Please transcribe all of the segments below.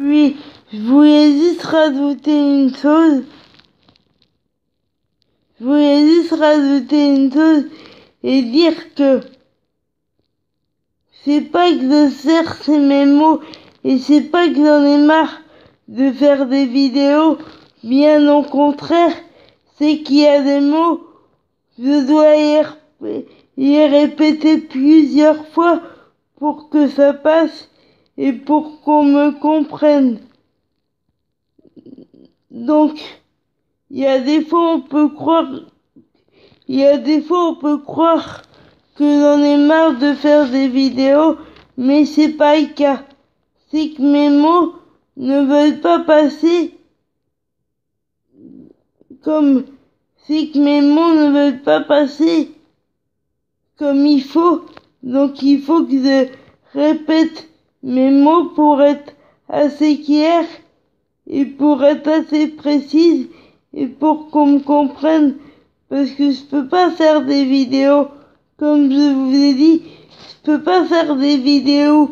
Oui, je voulais juste rajouter une chose. Et dire que c'est pas que je cherche mes mots et c'est pas que j'en ai marre de faire des vidéos. Bien au contraire, c'est qu'il y a des mots, je dois y répéter plusieurs fois pour que ça passe et pour qu'on me comprenne. Donc, il y a des fois on peut croire que j'en ai marre de faire des vidéos, mais c'est pas le cas. C'est que mes mots ne veulent pas passer comme il faut. Donc il faut que je répète mes mots pour être assez clair et pour être assez précise et pour qu'on me comprenne. Parce que je peux pas faire des vidéos, comme je vous ai dit, je peux pas faire des vidéos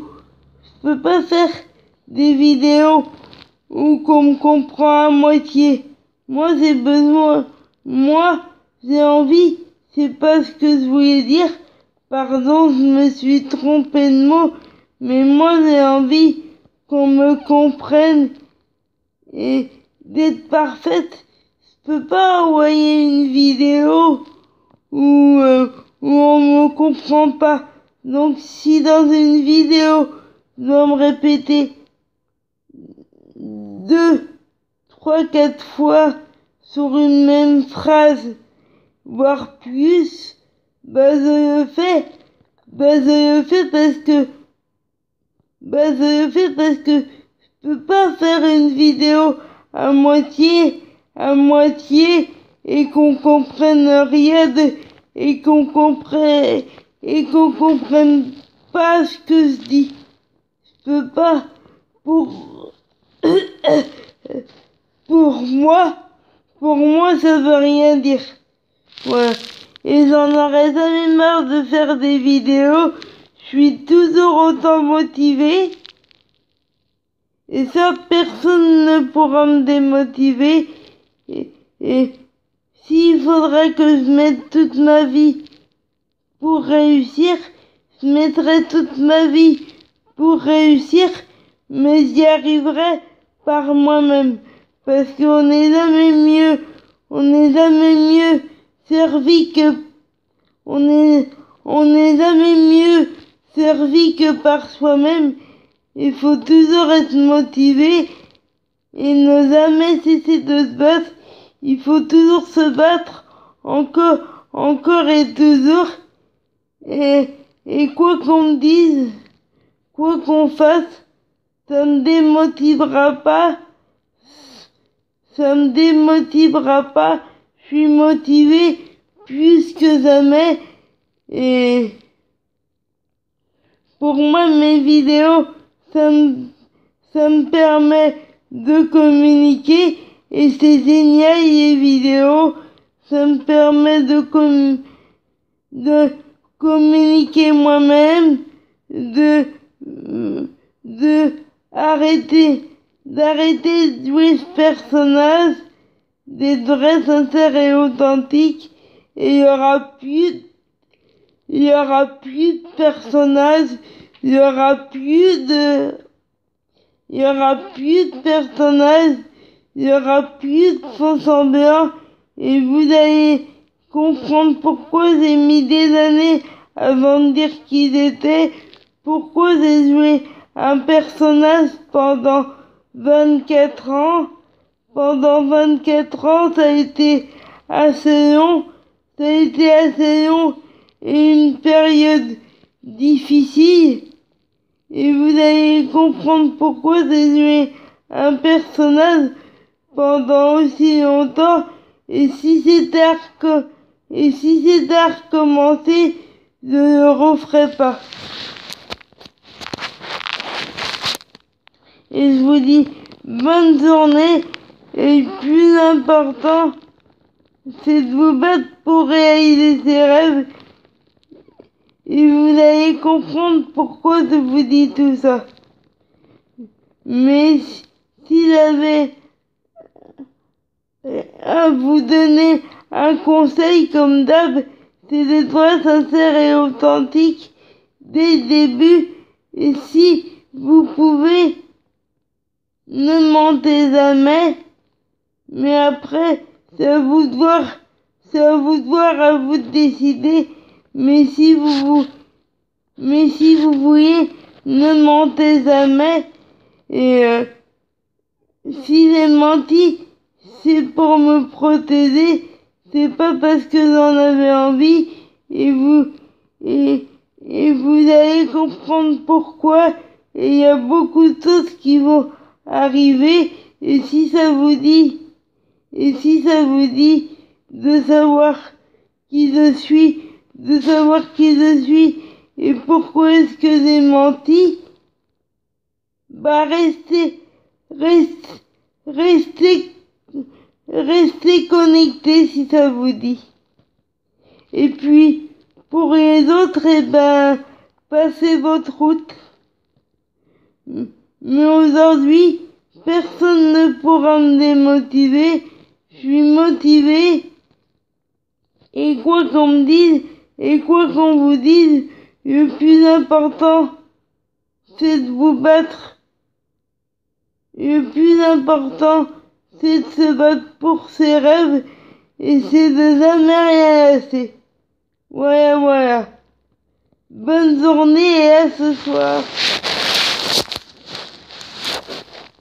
où qu'on me comprend à moitié. Moi j'ai envie, c'est pas ce que je voulais dire, pardon, je me suis trompé de mot, mais moi j'ai envie qu'on me comprenne et d'être parfaite. Je peux pas envoyer une vidéo où on me comprend pas. Donc si dans une vidéo je dois me répéter 2, 3, 4 fois sur une même phrase, voire plus, je le fais parce que je peux pas faire une vidéo à moitié et qu'on comprenne rien et qu'on comprenne pas ce que je dis. Je peux pas. Pour moi ça veut rien dire. Ouais. Et j'en aurais jamais marre de faire des vidéos. Je suis toujours autant motivée. Et ça, personne ne pourra me démotiver. Et s'il faudrait que je mette toute ma vie pour réussir, je mettrai toute ma vie pour réussir, mais j'y arriverai par moi-même. Parce qu'on n'est jamais mieux servi que par soi-même. Il faut toujours être motivé et ne jamais cesser de se battre. Il faut toujours se battre encore et toujours. Et quoi qu'on me dise, quoi qu'on fasse, ça me démotivera pas. Je suis motivé plus que jamais. Et pour moi, mes vidéos, ça me permet de communiquer. Et c'est génial, les vidéos. Ça me permet de communiquer moi-même, d'arrêter de jouer ce personnage, d'être vrai, sincère et authentique. Et il y aura plus de personnages, il y aura plus de faux semblants, et vous allez comprendre pourquoi j'ai mis des années avant de dire qui il était, pourquoi j'ai joué un personnage pendant 24 ans. Pendant 24 ans, ça a été assez long et une période difficile. Et vous allez comprendre pourquoi j'ai joué un personnage pendant aussi longtemps. Et si c'était à recommencer, je ne le referai pas. Et je vous dis bonne journée. Et le plus important, c'est de vous battre pour réaliser ses rêves. Et vous allez comprendre pourquoi je vous dis tout ça. Mais s'il avait à vous donner un conseil comme d'hab, c'est d'être sincère et authentique dès le début. Et si vous pouvez, ne mentez jamais. Mais après, c'est à vous de voir, à vous de décider. Mais si vous voulez, ne mentez jamais. Et si j'ai menti, c'est pour me protéger. C'est pas parce que j'en avais envie. Et vous allez comprendre pourquoi. Et il y a beaucoup de choses qui vont arriver. Et si ça vous dit de savoir qui je suis, et pourquoi est-ce que j'ai menti, bah restez connectés si ça vous dit. Et puis, pour les autres, passez votre route. Mais aujourd'hui, personne ne pourra me démotiver. Je suis motivé. Et quoi qu'on me dise, et quoi qu'on vous dise, le plus important, c'est de vous battre. Le plus important, c'est de se battre pour ses rêves. Et c'est de jamais rien lâcher. Voilà. Bonne journée et à ce soir.